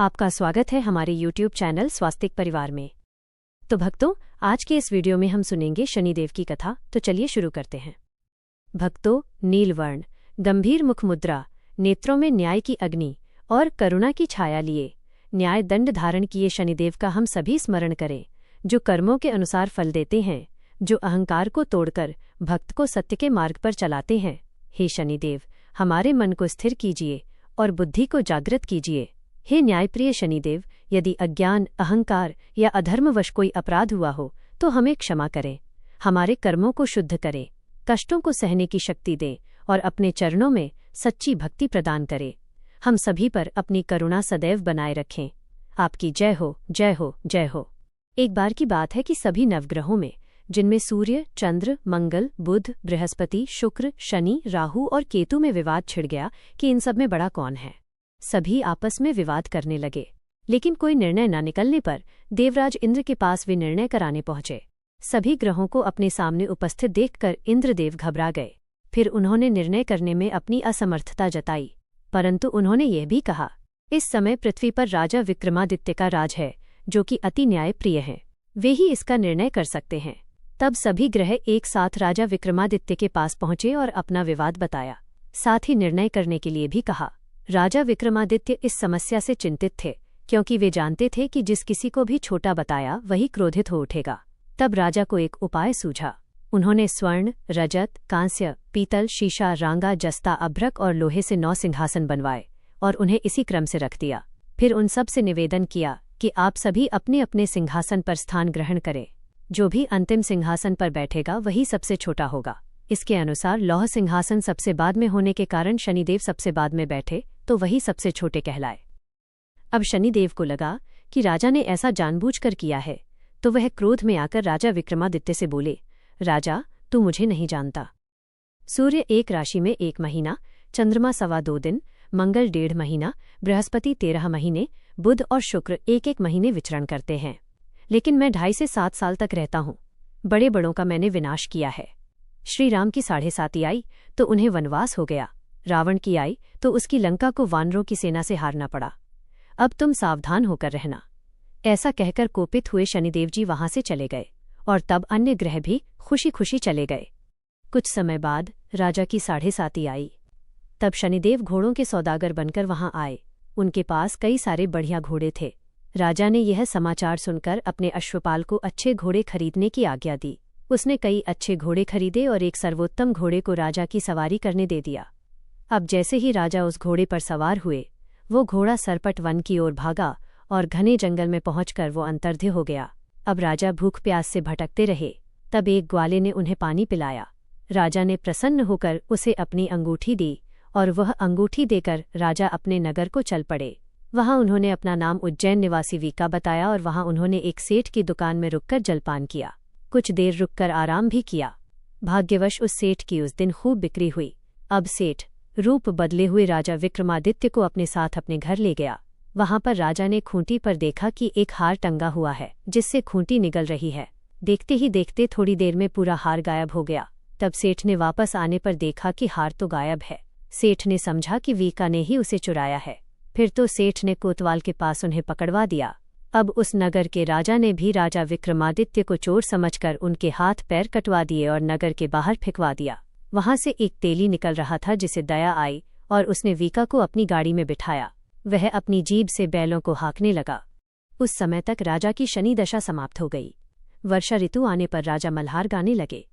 आपका स्वागत है हमारे YouTube चैनल स्वास्तिक परिवार में। तो भक्तों, आज के इस वीडियो में हम सुनेंगे शनिदेव की कथा। तो चलिए शुरू करते हैं। भक्तों, नीलवर्ण, गंभीर मुख मुद्रा, नेत्रों में न्याय की अग्नि और करुणा की छाया लिए न्याय दंड धारण किए शनिदेव का हम सभी स्मरण करें, जो कर्मों के अनुसार फल देते हैं, जो अहंकार को तोड़कर भक्त को सत्य के मार्ग पर चलाते हैं। हे शनिदेव, हमारे मन को स्थिर कीजिए और बुद्धि को जागृत कीजिए। हे न्यायप्रिय शनिदेव, यदि अज्ञान, अहंकार या अधर्मवश कोई अपराध हुआ हो तो हमें क्षमा करें, हमारे कर्मों को शुद्ध करें, कष्टों को सहने की शक्ति दें और अपने चरणों में सच्ची भक्ति प्रदान करें। हम सभी पर अपनी करुणा सदैव बनाए रखें। आपकी जय हो, जय हो, जय हो। एक बार की बात है कि सभी नवग्रहों में, जिनमें सूर्य, चंद्र, मंगल, बुध, बृहस्पति, शुक्र, शनि, राहु और केतु में विवाद छिड़ गया कि इन सब में बड़ा कौन है। सभी आपस में विवाद करने लगे, लेकिन कोई निर्णय न निकलने पर देवराज इंद्र के पास वे निर्णय कराने पहुंचे। सभी ग्रहों को अपने सामने उपस्थित देखकर इंद्रदेव घबरा गए। फिर उन्होंने निर्णय करने में अपनी असमर्थता जताई, परंतु उन्होंने यह भी कहा, इस समय पृथ्वी पर राजा विक्रमादित्य का राज है, जो कि अति न्यायप्रिय हैं। वे ही इसका निर्णय कर सकते हैं। तब सभी ग्रह एक साथ राजा विक्रमादित्य के पास पहुंचे और अपना विवाद बताया, साथ ही निर्णय करने के लिए भी कहा। राजा विक्रमादित्य इस समस्या से चिंतित थे, क्योंकि वे जानते थे कि जिस किसी को भी छोटा बताया वही क्रोधित हो उठेगा। तब राजा को एक उपाय सूझा। उन्होंने स्वर्ण, रजत, कांस्य, पीतल, शीशा, रांगा, जस्ता, अभ्रक और लोहे से 9 सिंहासन बनवाए और उन्हें इसी क्रम से रख दिया। फिर उन सब से निवेदन किया कि आप सभी अपने अपने सिंहासन पर स्थान ग्रहण करें। जो भी अंतिम सिंहासन पर बैठेगा वही सबसे छोटा होगा। इसके अनुसार लौह सिंहासन सबसे बाद में होने के कारण शनिदेव सबसे बाद में बैठे तो वही सबसे छोटे कहलाए। अब शनिदेव को लगा कि राजा ने ऐसा जानबूझकर किया है, तो वह क्रोध में आकर राजा विक्रमादित्य से बोले, राजा, तू मुझे नहीं जानता। सूर्य एक राशि में 1 महीना, चंद्रमा 2.25 दिन, मंगल 1.5 महीना, बृहस्पति 13 महीने, बुध और शुक्र 1-1 महीने विचरण करते हैं। लेकिन मैं 2.5 से 7 साल तक रहता हूँ। बड़े बड़ों का मैंने विनाश किया है। श्री राम की 7.5 आई तो उन्हें वनवास हो गया। रावण की आई तो उसकी लंका को वानरों की सेना से हारना पड़ा। अब तुम सावधान होकर रहना। ऐसा कहकर कोपित हुए शनिदेव जी वहां से चले गए और तब अन्य ग्रह भी खुशी खुशी चले गए। कुछ समय बाद राजा की 7.5 आई। तब शनिदेव घोड़ों के सौदागर बनकर वहां आए। उनके पास कई सारे बढ़िया घोड़े थे। राजा ने यह समाचार सुनकर अपने अश्वपाल को अच्छे घोड़े खरीदने की आज्ञा दी। उसने कई अच्छे घोड़े खरीदे और एक सर्वोत्तम घोड़े को राजा की सवारी करने दे दिया। अब जैसे ही राजा उस घोड़े पर सवार हुए, वो घोड़ा सरपट वन की ओर भागा और घने जंगल में पहुंचकर वो अंतर्ध्य हो गया। अब राजा भूख प्यास से भटकते रहे। तब एक ग्वाले ने उन्हें पानी पिलाया। राजा ने प्रसन्न होकर उसे अपनी अंगूठी दी और वह अंगूठी देकर राजा अपने नगर को चल पड़े। वहां उन्होंने अपना नाम उज्जैन निवासी वीका बताया और वहां उन्होंने एक सेठ की दुकान में रुककर जलपान किया। कुछ देर रुककर आराम भी किया। भाग्यवश उस सेठ की उस दिन खूब बिक्री हुई। अब सेठ रूप बदले हुए राजा विक्रमादित्य को अपने साथ अपने घर ले गया। वहां पर राजा ने खूंटी पर देखा कि एक हार टंगा हुआ है, जिससे खूंटी निगल रही है। देखते ही देखते थोड़ी देर में पूरा हार गायब हो गया। तब सेठ ने वापस आने पर देखा कि हार तो गायब है। सेठ ने समझा कि वीका ने ही उसे चुराया है। फिर तो सेठ ने कोतवाल के पास उन्हें पकड़वा दिया। अब उस नगर के राजा ने भी राजा विक्रमादित्य को चोर समझकर उनके हाथ पैर कटवा दिए और नगर के बाहर फेंकवा दिया। वहां से एक तेली निकल रहा था, जिसे दया आई और उसने वीका को अपनी गाड़ी में बिठाया। वह अपनी जीभ से बैलों को हाँकने लगा। उस समय तक राजा की शनि दशा समाप्त हो गई। वर्षा ऋतु आने पर राजा मल्हार गाने लगे।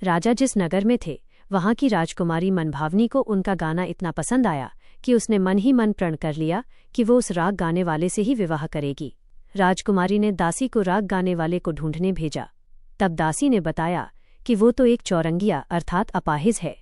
राजा जिस नगर में थे वहां की राजकुमारी मनभावनी को उनका गाना इतना पसंद आया कि उसने मन ही मन प्रण कर लिया कि वो उस राग गाने वाले से ही विवाह करेगी। राजकुमारी ने दासी को राग गाने वाले को ढूंढने भेजा। तब दासी ने बताया कि वो तो एक चौरंगिया अर्थात अपाहिज है,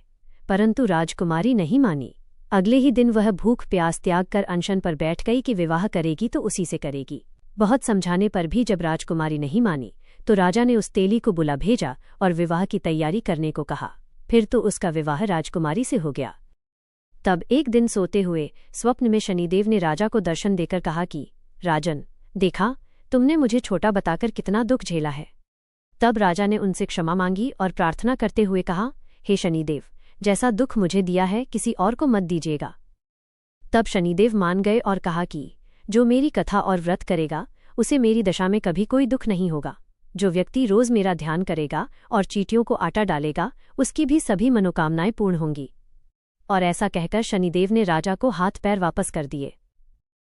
परंतु राजकुमारी नहीं मानी। अगले ही दिन वह भूख प्यास त्याग कर अनशन पर बैठ गई कि विवाह करेगी तो उसी से करेगी। बहुत समझाने पर भी जब राजकुमारी नहीं मानी तो राजा ने उस तेली को बुला भेजा और विवाह की तैयारी करने को कहा। फिर तो उसका विवाह राजकुमारी से हो गया। तब एक दिन सोते हुए स्वप्न में शनिदेव ने राजा को दर्शन देकर कहा कि राजन, देखा, तुमने मुझे छोटा बताकर कितना दुख झेला है। तब राजा ने उनसे क्षमा मांगी और प्रार्थना करते हुए कहा, हे शनिदेव, जैसा दुख मुझे दिया है किसी और को मत दीजिएगा। तब शनिदेव मान गए और कहा कि जो मेरी कथा और व्रत करेगा उसे मेरी दशा में कभी कोई दुख नहीं होगा। जो व्यक्ति रोज मेरा ध्यान करेगा और चींटियों को आटा डालेगा उसकी भी सभी मनोकामनाएं पूर्ण होंगी। और ऐसा कहकर शनिदेव ने राजा को हाथ पैर वापस कर दिए।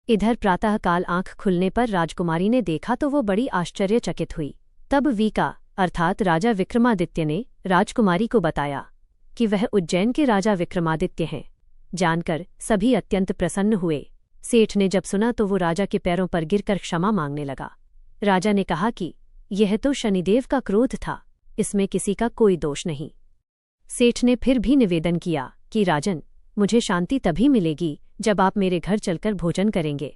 इधर प्रातःकाल आंख खुलने पर राजकुमारी ने देखा तो वो बड़ी आश्चर्यचकित हुई। तब वीका अर्थात राजा विक्रमादित्य ने राजकुमारी को बताया कि वह उज्जैन के राजा विक्रमादित्य हैं। जानकर सभी अत्यंत प्रसन्न हुए। सेठ ने जब सुना तो वो राजा के पैरों पर गिरकर क्षमा मांगने लगा। राजा ने कहा कि यह तो शनिदेव का क्रोध था, इसमें किसी का कोई दोष नहीं। सेठ ने फिर भी निवेदन किया कि राजन, मुझे शांति तभी मिलेगी जब आप मेरे घर चलकर भोजन करेंगे।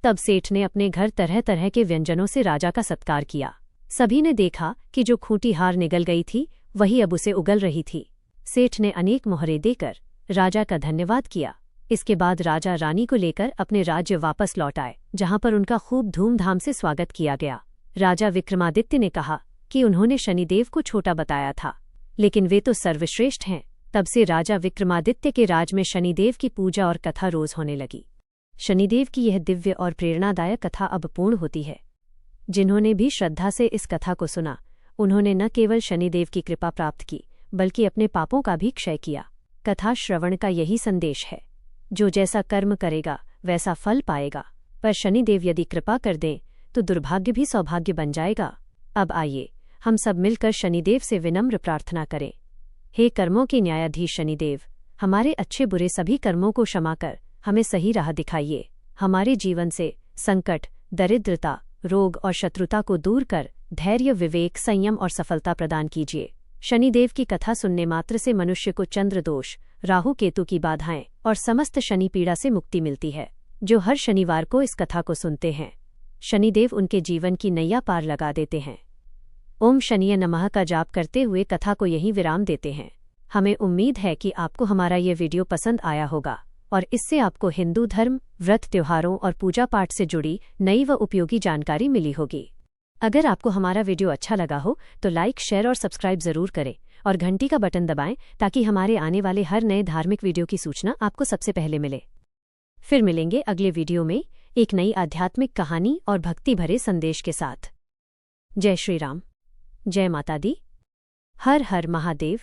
तब सेठ ने अपने घर तरह तरह के व्यंजनों से राजा का सत्कार किया। सभी ने देखा कि जो खूंटी हार निगल गई थी वही अब उसे उगल रही थी। सेठ ने अनेक मोहरे देकर राजा का धन्यवाद किया। इसके बाद राजा रानी को लेकर अपने राज्य वापस लौट आए, जहां पर उनका खूब धूमधाम से स्वागत किया गया। राजा विक्रमादित्य ने कहा कि उन्होंने शनिदेव को छोटा बताया था, लेकिन वे तो सर्वश्रेष्ठ हैं। तब से राजा विक्रमादित्य के राज में शनिदेव की पूजा और कथा रोज होने लगी। शनिदेव की यह दिव्य और प्रेरणादायक कथा अब पूर्ण होती है। जिन्होंने भी श्रद्धा से इस कथा को सुना उन्होंने न केवल शनिदेव की कृपा प्राप्त की बल्कि अपने पापों का भी क्षय किया। कथा श्रवण का यही संदेश है, जो जैसा कर्म करेगा वैसा फल पाएगा, पर शनिदेव यदि कृपा कर दें तो दुर्भाग्य भी सौभाग्य बन जाएगा। अब आइए हम सब मिलकर शनिदेव से विनम्र प्रार्थना करें। हे कर्मों के न्यायाधीश शनिदेव, हमारे अच्छे बुरे सभी कर्मों को क्षमा कर हमें सही राह दिखाइए। हमारे जीवन से संकट, दरिद्रता, रोग और शत्रुता को दूर कर धैर्य, विवेक, संयम और सफलता प्रदान कीजिए। शनिदेव की कथा सुनने मात्र से मनुष्य को चंद्र दोष, राहु केतु की बाधाएं और समस्त शनि पीड़ा से मुक्ति मिलती है। जो हर शनिवार को इस कथा को सुनते हैं, शनिदेव उनके जीवन की नैया पार लगा देते हैं। ओम शनिय नमः का जाप करते हुए कथा को यहीं विराम देते हैं। हमें उम्मीद है कि आपको हमारा ये वीडियो पसंद आया होगा और इससे आपको हिंदू धर्म, व्रत, त्योहारों और पूजा पाठ से जुड़ी नई व उपयोगी जानकारी मिली होगी। अगर आपको हमारा वीडियो अच्छा लगा हो तो लाइक, शेयर और सब्सक्राइब जरूर करें और घंटी का बटन दबाएं ताकि हमारे आने वाले हर नए धार्मिक वीडियो की सूचना आपको सबसे पहले मिले। फिर मिलेंगे अगले वीडियो में एक नई आध्यात्मिक कहानी और भक्ति भरे संदेश के साथ। जय श्री राम, जय माता दी, हर हर महादेव।